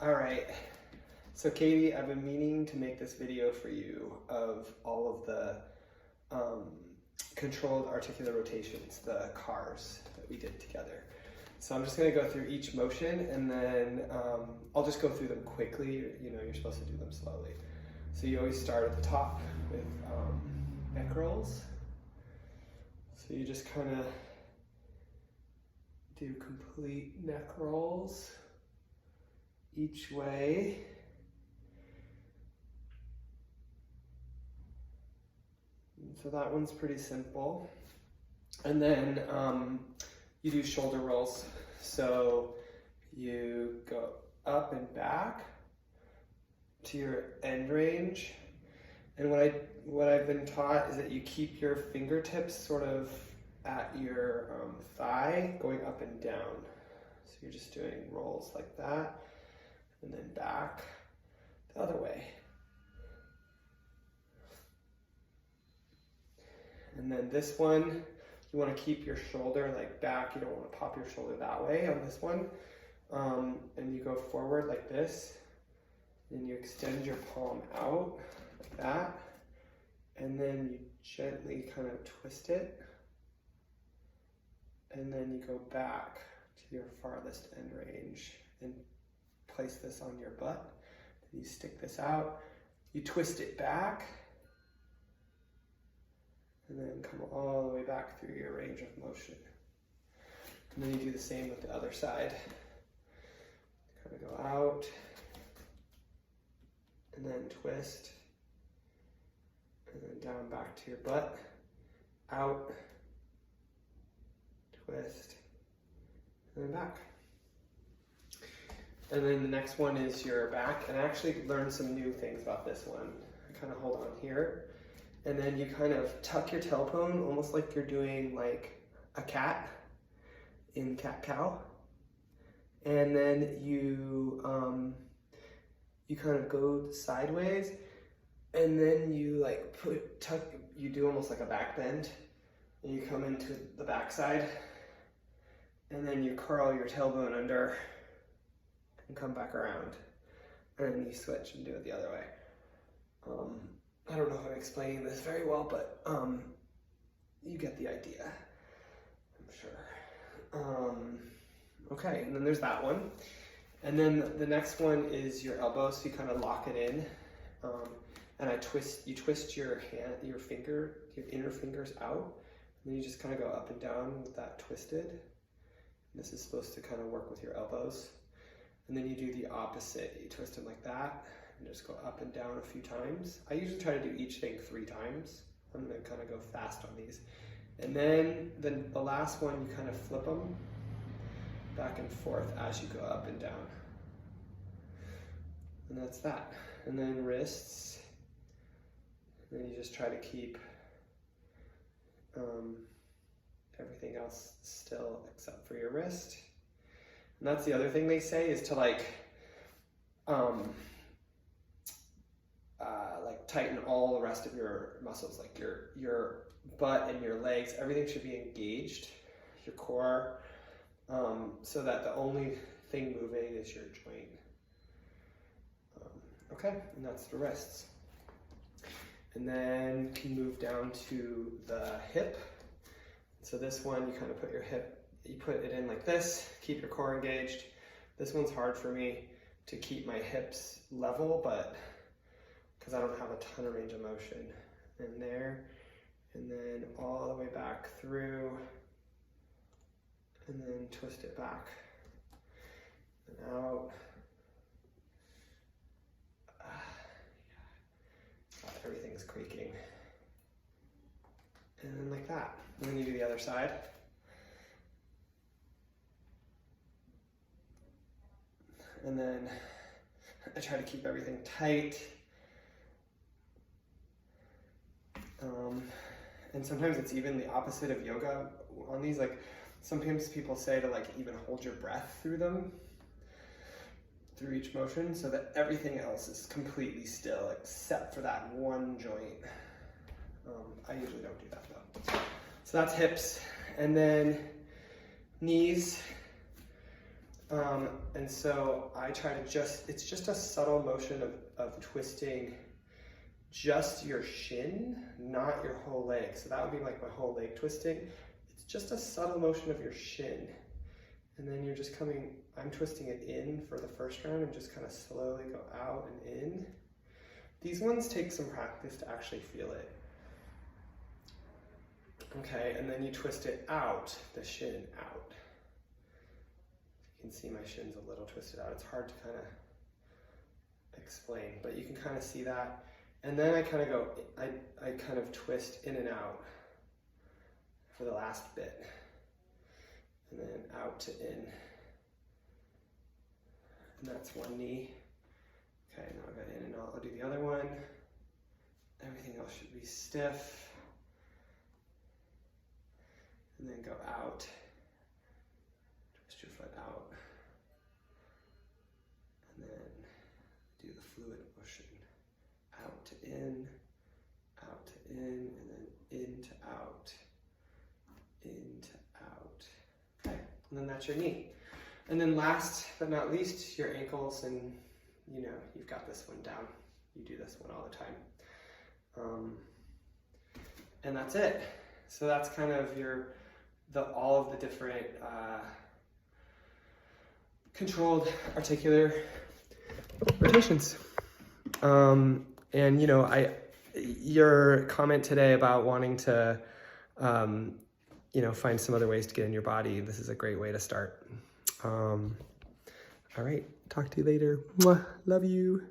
All right, so Katie, I've been meaning to make this video for you of all of the controlled articular rotations, the CARs that we did together. So I'm just gonna go through each motion and then I'll just go through them quickly. You know, you're supposed to do them slowly. So you always start at the top with neck rolls. So you just kind of do complete neck rolls each way. And so that one's pretty simple. And then you do shoulder rolls. So you go up and back to your end range. And what I've been taught is that you keep your fingertips sort of at your thigh going up and down. So you're just doing rolls like that and then back the other way. And then this one, you want to keep your shoulder like back. You don't want to pop your shoulder that way on this one. And you go forward like this. And you extend your palm out like that. And then you gently kind of twist it. And then you go back to your farthest end range and place this on your butt. Then you stick this out. You twist it back. And then come all the way back through your range of motion. And then you do the same with the other side. Kind of go out. And then twist. And then down back to your butt. Out. Twist. And then back. And then the next one is your back. And I actually learned some new things about this one. I kind of hold on here. And then you kind of tuck your tailbone almost like you're doing like a cat in cat-cow. And then you kind of go sideways, and then you like you do almost like a back bend, and you come into the backside, and then you curl your tailbone under and come back around, and then you switch and do it the other way. I don't know if I'm explaining this very well, but you get the idea, I'm sure. Okay, and then there's that one. And then the next one is your elbow, so you kind of lock it in. And you twist your hand, your inner fingers out, and then you just kind of go up and down with that twisted. And this is supposed to kind of work with your elbows. And then you do the opposite. You twist them like that, and just go up and down a few times. I usually try to do each thing 3 times. I'm gonna kind of go fast on these. And then the last one, you kind of flip them back and forth as you go up and down. And that's that. And then wrists. And then you just try to keep everything else still except for your wrist. And that's the other thing they say is to like tighten all the rest of your muscles, like your butt and your legs. Everything should be engaged, your core, so that the only thing moving is your joint. Okay, and that's the wrists. And then you can move down to the hip. So this one, you kind of put it in like this, keep your core engaged. This one's hard for me to keep my hips level, but because I don't have a ton of range of motion. And there, and then all the way back through, and then twist it back and out. Everything's creaking. And then like that. And then you do the other side. And then I try to keep everything tight. And sometimes it's even the opposite of yoga on these. Like sometimes people say to like even hold your breath through them, through each motion, so that everything else is completely still except for that one joint. I usually don't do that though. So that's hips. And then knees. And so I try to it's just a subtle motion of twisting just your shin, not your whole leg. So that would be like my whole leg twisting. It's just a subtle motion of your shin. And then you're just I'm twisting it in for the first round and just kind of slowly go out and in. These ones take some practice to actually feel it. Okay, and then you twist it out, the shin out. You can see my shin's a little twisted out. It's hard to kind of explain, but you can kind of see that. And then I kind of go, I kind of twist in and out for the last bit. And then out to in. And that's one knee. Okay, now I got in and out. I'll do the other one. Everything else should be stiff. And then go out. Twist your foot out. And then do the fluid motion. Out to in, and then in to out, in to out. Okay, and then that's your knee. And then last but not least, your ankles, and you know, you've got this one down. You do this one all the time. And that's it. So that's kind of all of the different controlled articular rotations. And you know, your comment today about wanting to, you know, find some other ways to get in your body, this is a great way to start. All right, talk to you later. Mwah. Love you.